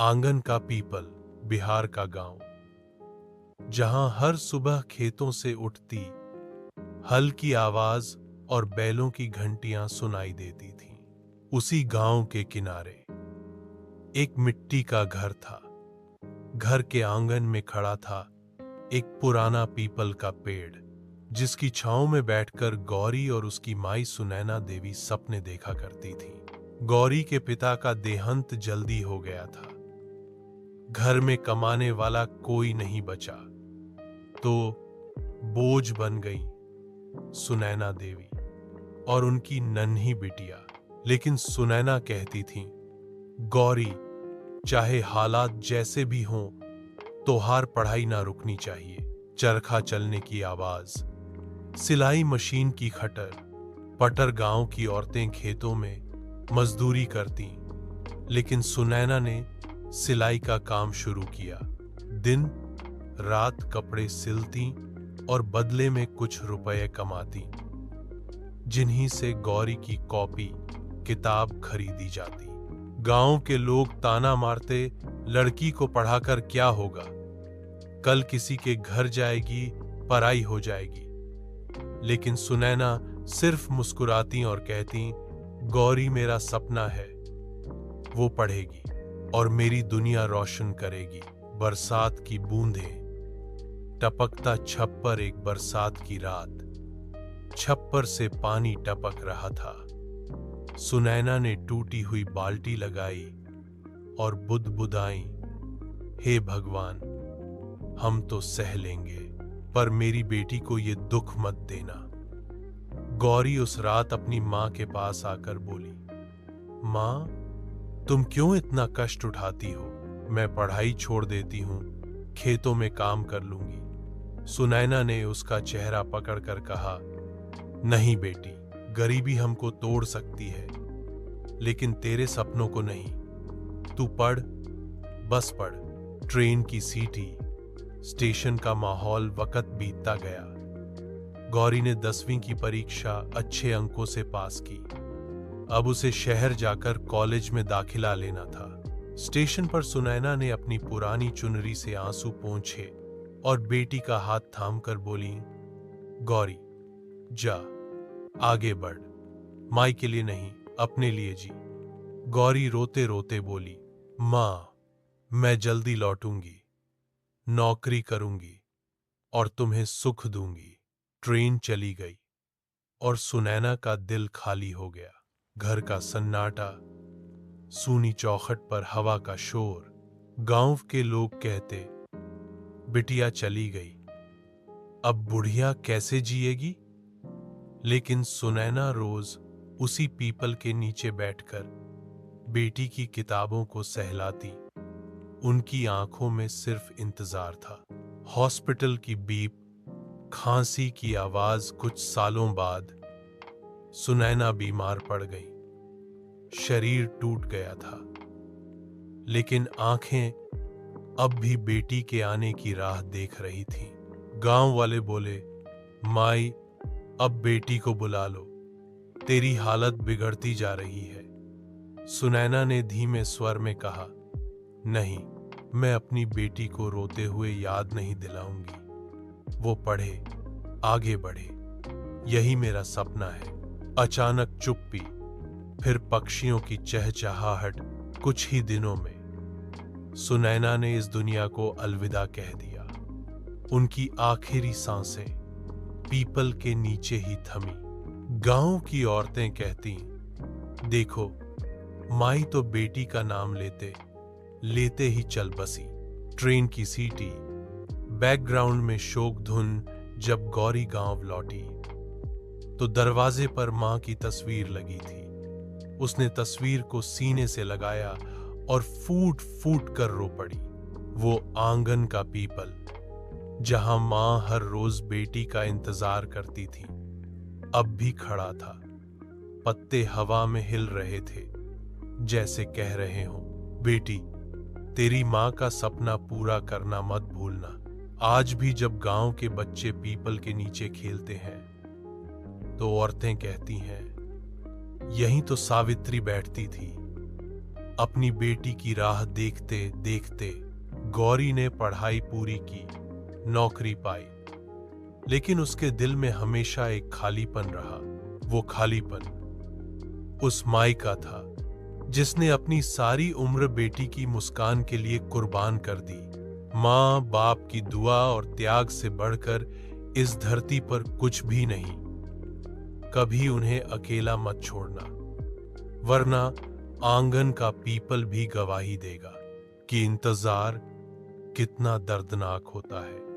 आंगन का पीपल, बिहार का गांव, जहां हर सुबह खेतों से उठती हल की आवाज और बैलों की घंटियां सुनाई देती थीं। उसी गांव के किनारे एक मिट्टी का घर था। घर के आंगन में खड़ा था एक पुराना पीपल का पेड़, जिसकी छांव में बैठकर गौरी और उसकी माई सुनैना देवी सपने देखा करती थीं। गौरी के पिता का देहांत जल्दी हो गया था। घर में कमाने वाला कोई नहीं बचा, तो बोझ बन गई सुनैना देवी और उनकी नन्ही बिटिया। लेकिन सुनैना कहती थी, गौरी, चाहे हालात जैसे भी हों, तोहार पढ़ाई ना रुकनी चाहिए। चरखा चलने की आवाज, सिलाई मशीन की खटर पटर, गांव की औरतें खेतों में मजदूरी करती, लेकिन सुनैना ने सिलाई का काम शुरू किया। दिन रात कपड़े सिलती और बदले में कुछ रुपए कमाती, जिन्हीं से गौरी की कॉपी किताब खरीदी जाती। गांव के लोग ताना मारते, लड़की को पढ़ाकर क्या होगा, कल किसी के घर जाएगी, पराई हो जाएगी। लेकिन सुनैना सिर्फ मुस्कुराती और कहती, गौरी मेरा सपना है, वो पढ़ेगी और मेरी दुनिया रोशन करेगी। बरसात की बूंदें, टपकता छप्पर। एक बरसात की रात छप्पर से पानी टपक रहा था। सुनैना ने टूटी हुई बाल्टी लगाई और बुदबुदाई, हे भगवान, हम तो सह लेंगे, पर मेरी बेटी को ये दुख मत देना। गौरी उस रात अपनी मां के पास आकर बोली, मां, तुम क्यों इतना कष्ट उठाती हो? मैं पढ़ाई छोड़ देती हूं, खेतों में काम कर लूंगी। सुनैना ने उसका चेहरा पकड़कर कहा, नहीं बेटी, गरीबी हमको तोड़ सकती है, लेकिन तेरे सपनों को नहीं। तू पढ़, बस पढ़। ट्रेन की सीटी, स्टेशन का माहौल, वक्त बीतता गया। गौरी ने 10वीं की परीक्षा अच्छे अंकों से पास की। अब उसे शहर जाकर कॉलेज में दाखिला लेना था। स्टेशन पर सुनैना ने अपनी पुरानी चुनरी से आंसू पोंछे और बेटी का हाथ थामकर बोली, गौरी, जा, आगे बढ़, माई के लिए नहीं, अपने लिए जी। गौरी रोते रोते बोली, मां, मैं जल्दी लौटूंगी, नौकरी करूंगी और तुम्हें सुख दूंगी। ट्रेन चली गई और सुनैना का दिल खाली हो गया। घर का सन्नाटा, सूनी चौखट पर हवा का शोर। गांव के लोग कहते, बिटिया चली गई, अब बुढ़िया कैसे जिएगी? लेकिन सुनैना रोज उसी पीपल के नीचे बैठकर बेटी की किताबों को सहलाती। उनकी आंखों में सिर्फ इंतजार था। हॉस्पिटल की बीप, खांसी की आवाज। कुछ सालों बाद सुनैना बीमार पड़ गई। शरीर टूट गया था, लेकिन आंखें अब भी बेटी के आने की राह देख रही थीं। गांव वाले बोले, माई, अब बेटी को बुला लो, तेरी हालत बिगड़ती जा रही है। सुनैना ने धीमे स्वर में कहा, नहीं, मैं अपनी बेटी को रोते हुए याद नहीं दिलाऊंगी। वो पढ़े, आगे बढ़े, यही मेरा सपना है। अचानक चुप्पी, फिर पक्षियों की चहचहाहट। कुछ ही दिनों में सुनैना ने इस दुनिया को अलविदा कह दिया। उनकी आखिरी सांसें पीपल के नीचे ही थमी। गांव की औरतें कहती, देखो, माई तो बेटी का नाम लेते लेते ही चल बसी। ट्रेन की सीटी, बैकग्राउंड में शोक धुन। जब गौरी गांव लौटी तो दरवाजे पर मां की तस्वीर लगी थी। उसने तस्वीर को सीने से लगाया और फूट फूट कर रो पड़ी। वो आंगन का पीपल, जहां मां हर रोज बेटी का इंतजार करती थी, अब भी खड़ा था। पत्ते हवा में हिल रहे थे, जैसे कह रहे हो, बेटी, तेरी मां का सपना पूरा करना मत भूलना। आज भी जब गांव के बच्चे पीपल के नीचे खेलते हैं, तो औरतें कहती हैं, यहीं तो सावित्री बैठती थी, अपनी बेटी की राह देखते देखते गौरी ने पढ़ाई पूरी की, नौकरी पाई, लेकिन उसके दिल में हमेशा एक खालीपन रहा। वो खालीपन उस माई का था जिसने अपनी सारी उम्र बेटी की मुस्कान के लिए कुर्बान कर दी। माँ बाप की दुआ और त्याग से बढ़कर इस धरती पर कुछ भी नहीं। कभी उन्हें अकेला मत छोड़ना, वरना आंगन का पीपल भी गवाही देगा कि इंतजार कितना दर्दनाक होता है।